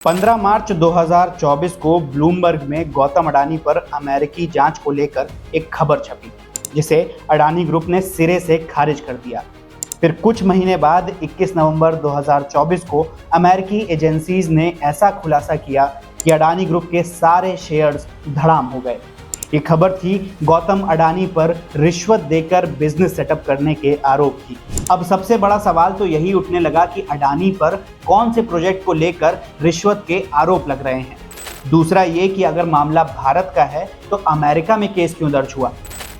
15 मार्च 2024 को ब्लूमबर्ग में गौतम अडानी पर अमेरिकी जांच को लेकर एक खबर छपी, जिसे अडानी ग्रुप ने सिरे से खारिज कर दिया। फिर कुछ महीने बाद 21 नवंबर 2024 को अमेरिकी एजेंसीज ने ऐसा खुलासा किया कि अडानी ग्रुप के सारे शेयर्स धड़ाम हो गए। ये खबर थी गौतम अडानी पर रिश्वत देकर बिजनेस सेटअप करने के आरोप की। अब सबसे बड़ा सवाल तो यही उठने लगा कि अडानी पर कौन से प्रोजेक्ट को लेकर रिश्वत के आरोप लग रहे हैं। दूसरा ये कि अगर मामला भारत का है तो अमेरिका में केस क्यों दर्ज हुआ।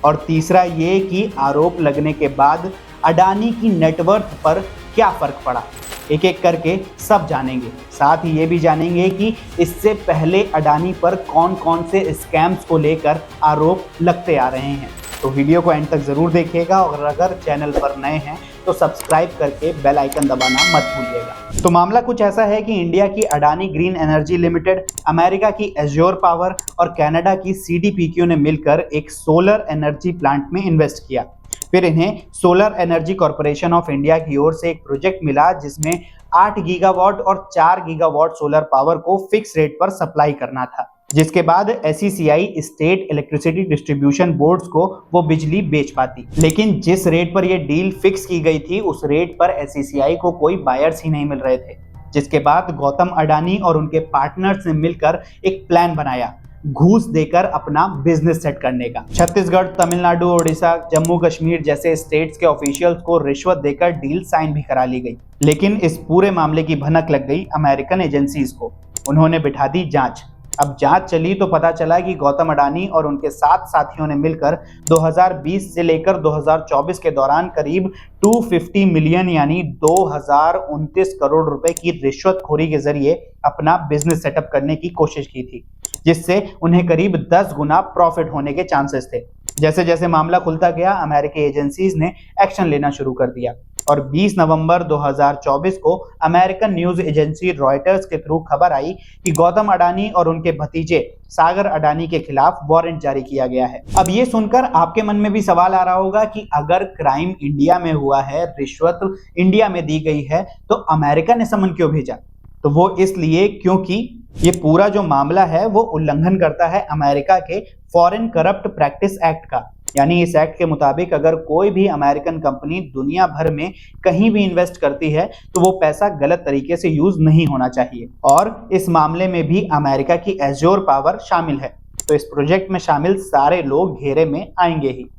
और तीसरा ये कि आरोप लगने के बाद अडानी की नेटवर्थ पर क्या फर्क पड़ा। एक एक करके सब जानेंगे। साथ ही ये भी जानेंगे कि इससे पहले अडानी पर कौन कौन से स्कैम्स को लेकर आरोप लगते आ रहे हैं। तो वीडियो को एंड तक जरूर देखिएगा और अगर चैनल पर नए हैं तो सब्सक्राइब करके बेल आइकन दबाना मत भूलिएगा। तो मामला कुछ ऐसा है कि इंडिया की Adani green energy limited, America की एज्योर पावर और कनाडा की CDPQ ने मिलकर एक सोलर एनर्जी प्लांट में इन्वेस्ट किया। फिर इन्हें solar energy corporation of India की ओर से एक प्रोजेक्ट मिला जिसमें 8 गीगावाट और 4 गीगावाट सोलर पावर को फिक्स रेट पर सप्लाई करना था, जिसके बाद SECI state electricity distribution boards को वो बिजली बेच पाती। लेकिन जिस रेट पर ये डील फिक्स की गई थी उस रेट पर SECI को कोई बायर्स ही नहीं मिल रहे थे, जिसके बाद गौतम अडानी और उनके पार्टनर्स ने मिलकर एक प्लान बनाया घूस देकर अपना बिजनेस सेट करने का। छत्तीसगढ़, तमिलनाडु, ओडिशा, जम्मू कश्मीर जैसे स्टेट्स के ऑफिशियल्स को रिश्वत देकर डील साइन भी करा ली गई। लेकिन इस पूरे मामले की भनक लग गई अमेरिकन एजेंसीज को। उन्होंने बिठा दी जांच। अब जांच चली तो पता चला कि गौतम अडानी और उनके 7 साथियों ने मिलकर 2020 से लेकर 2024 के दौरान करीब 250 मिलियन यानी 2029 करोड़ रुपए की रिश्वतखोरी के जरिए अपना बिजनेस सेटअप करने की कोशिश की थी, जिससे उन्हें करीब 10 गुना प्रॉफिट होने के चांसेस थे। जैसे जैसे मामला खुलता गया अमेरिकी एजेंसीज ने एक्शन लेना शुरू कर दिया और 20 नवंबर 2024 को अमेरिकन न्यूज एजेंसी रॉयटर्स के थ्रू खबर आई कि गौतम अडानी और उनके भतीजे सागर अडानी के खिलाफ वारंट जारी किया गया है। अब ये सुनकर आपके मन में भी सवाल आ रहा होगा कि अगर क्राइम इंडिया में हुआ है, रिश्वत इंडिया में दी गई है, तो अमेरिका ने समन क्यों भेजा? तो वो इसलिए क्योंकि ये पूरा जो मामला है वो उल्लंघन करता है अमेरिका के फॉरेन करप्ट प्रैक्टिस एक्ट का। यानी इस एक्ट के मुताबिक अगर कोई भी अमेरिकन कंपनी दुनिया भर में कहीं भी इन्वेस्ट करती है तो वो पैसा गलत तरीके से यूज नहीं होना चाहिए। और इस मामले में भी अमेरिका की एज्योर पावर शामिल है, तो इस प्रोजेक्ट में शामिल सारे लोग घेरे में आएंगे ही।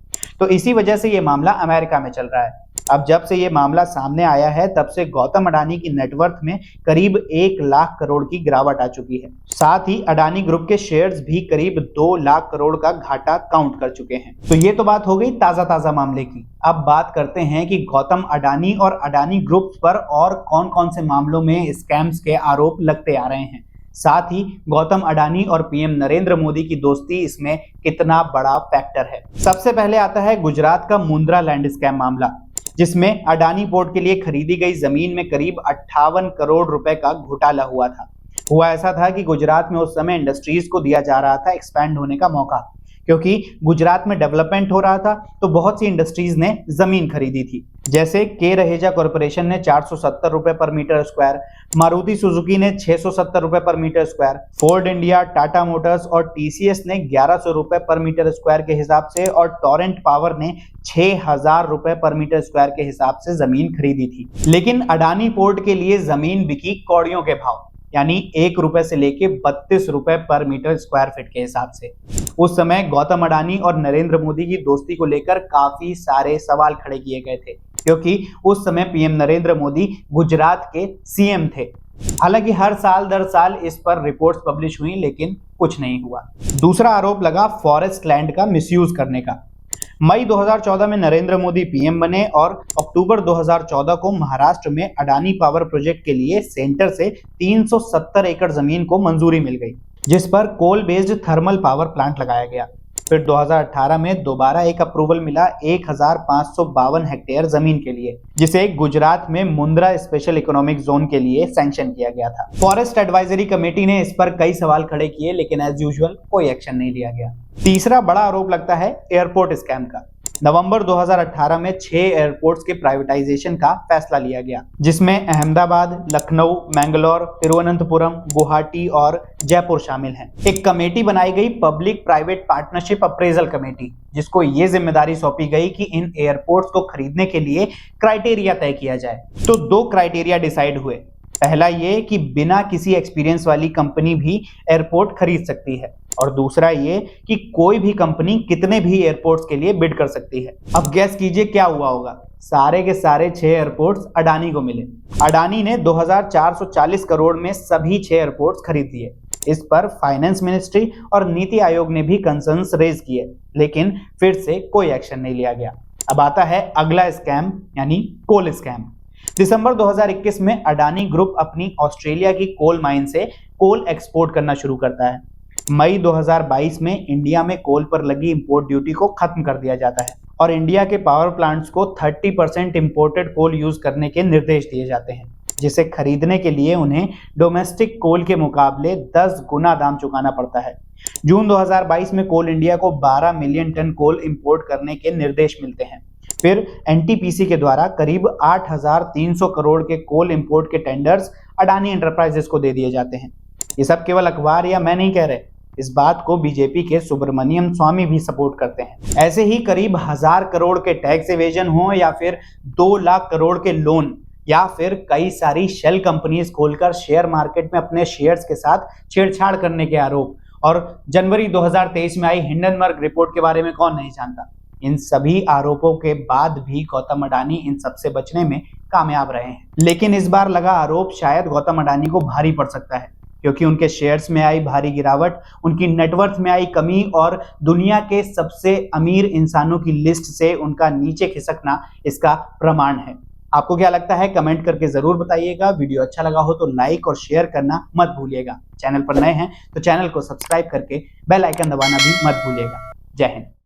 तो इसी वजह से ये मामला अमेरिका में चल रहा है। अब जब से ये मामला सामने आया है तब से गौतम अडानी की नेटवर्थ में करीब 1 लाख करोड़ की गिरावट आ चुकी है। साथ ही अडानी ग्रुप के शेयर्स भी करीब 2 लाख करोड़ का घाटा काउंट कर चुके हैं। तो ये तो बात हो गई ताजा मामले की। अब बात करते हैं कि गौतम अडानी और अडानी ग्रुप पर और कौन कौन से मामलों में स्कैम्स के आरोप लगते आ रहे हैं। साथ ही गौतम अडानी और PM नरेंद्र मोदी की दोस्ती इसमें कितना बड़ा फैक्टर है। सबसे पहले आता है गुजरात का मुंद्रा लैंड स्कैम मामला, जिसमें अडानी पोर्ट के लिए खरीदी गई जमीन में करीब 58 करोड़ रुपए का घोटाला हुआ था। हुआ ऐसा था कि गुजरात में उस समय इंडस्ट्रीज को दिया जा रहा था एक्सपैंड होने का मौका, क्योंकि गुजरात में डेवलपमेंट हो रहा था तो बहुत सी इंडस्ट्रीज ने जमीन खरीदी थी। जैसे के रहेजा कॉर्पोरेशन ने 470 रुपए पर मीटर स्क्वायर, मारुति सुजुकी ने 670 रुपए पर metre square, Ford India, Tata Motors और TCS ने 1100 रुपए पर मीटर स्क्वायर के हिसाब से और टोरेंट पावर ने 6000 रुपए पर मीटर स्क्वायर के हिसाब से जमीन खरीदी थी। लेकिन अडानी पोर्ट के लिए जमीन बिकी कौड़ियों के भाव, यानी 1 रुपए से लेके 32 रुपए पर मीटर स्क्वायर फीट के हिसाब से। उस समय गौतम अडानी और नरेंद्र मोदी की दोस्ती को लेकर काफी सारे सवाल खड़े किए गए थे, क्योंकि उस समय PM नरेंद्र मोदी गुजरात के CM थे। हालांकि हर साल दर साल इस पर रिपोर्ट्स पब्लिश हुई लेकिन कुछ नहीं हुआ। दूसरा आरोप लगा फॉरेस्ट लैंड का मिसयूज करने का। मई 2014 में नरेंद्र मोदी PM बने और अक्टूबर 2014 को महाराष्ट्र में अडानी पावर प्रोजेक्ट के लिए सेंटर से 370 एकड़ जमीन को मंजूरी मिल गई, जिस पर coal based thermal power plant लगाया गया। फिर 2018 में दोबारा एक अप्रूवल मिला 1552 हेक्टेयर जमीन के लिए, जिसे गुजरात में मुंद्रा स्पेशल इकोनॉमिक जोन के लिए सैंक्शन किया गया था। फॉरेस्ट एडवाइजरी कमेटी ने इस पर कई सवाल खड़े किए लेकिन एज यूजुअल कोई एक्शन नहीं लिया गया। तीसरा बड़ा आरोप लगता है एयरपोर्ट स्कैम का। नवंबर 2018 में 6 एयरपोर्ट्स के प्राइवेटाइजेशन का फैसला लिया गया, जिसमें अहमदाबाद, लखनऊ, मैंगलोर, तिरुवनंतपुरम, गुवाहाटी और जयपुर शामिल हैं। एक कमेटी बनाई गई, public private partnership appraisal committee, जिसको ये जिम्मेदारी सौंपी गई कि इन एयरपोर्ट्स को खरीदने के लिए क्राइटेरिया तय किया जाए। तो 2 क्राइटेरिया डिसाइड हुए। पहला ये कि बिना किसी एक्सपीरियंस वाली कंपनी भी एयरपोर्ट खरीद सकती है, और दूसरा ये कि कोई भी कंपनी कितने भी एयरपोर्ट्स के लिए बिड कर सकती है। अब गैस कीजिए क्या हुआ होगा। सारे के सारे 6 एयरपोर्ट्स अडानी को मिले। अडानी ने 2440 करोड़ में सभी 6 एयरपोर्ट्स खरीद लिए। इस पर फाइनेंस मिनिस्ट्री और नीति आयोग ने भी कंसर्न्स रेज किए, लेकिन फिर से कोई एक्शन नहीं लिया गया। अब आता है अगला स्कैम, यानी कोल स्कैम। दिसंबर 2021 में अडानी ग्रुप अपनी ऑस्ट्रेलिया की कोल माइन से कोल एक्सपोर्ट करना शुरू करता है। मई 2022 में इंडिया में कोल पर लगी इंपोर्ट ड्यूटी को खत्म कर दिया जाता है और इंडिया के पावर प्लांट्स को 30% इंपोर्टेड कोल यूज करने के निर्देश दिए जाते हैं, जिसे खरीदने के लिए उन्हें डोमेस्टिक कोल के मुकाबले 10 गुना दाम चुकाना पड़ता है। जून 2022 में कोल इंडिया को 12 मिलियन टन कोल इंपोर्ट करने के निर्देश मिलते हैं। फिर एनटीपीसी के द्वारा करीब 8,300 करोड़ के कोल इंपोर्ट के टेंडर्स अडानी एंटरप्राइजेस को दे दिए जाते हैं। ये सब केवल अखबार या मैं नहीं कह रहे, इस बात को बीजेपी के सुब्रमण्यम स्वामी भी सपोर्ट करते हैं। ऐसे ही करीब 1000 करोड़ के टैक्स एवेजन हो, या फिर 2 लाख करोड़ के लोन, या फिर कई सारी शेल कंपनीज खोलकर शेयर मार्केट में अपने शेयर्स के साथ छेड़छाड़ करने के आरोप, और जनवरी 2023 में आई हिंडनबर्ग रिपोर्ट के बारे में कौन नहीं जानता। इन सभी आरोपों के बाद भी गौतम अडानी इन सबसे बचने में कामयाब रहे हैं। लेकिन इस बार लगा आरोप शायद गौतम अडानी को भारी पड़ सकता है, क्योंकि उनके शेयर्स में आई भारी गिरावट, उनकी नेटवर्थ में आई कमी और दुनिया के सबसे अमीर इंसानों की लिस्ट से उनका नीचे खिसकना इसका प्रमाण है। आपको क्या लगता है, कमेंट करके जरूर बताइएगा। वीडियो अच्छा लगा हो तो लाइक और शेयर करना मत भूलिएगा। चैनल पर नए हैं तो चैनल को सब्सक्राइब करके बेल आइकन दबाना भी मत भूलिएगा। जय हिंद।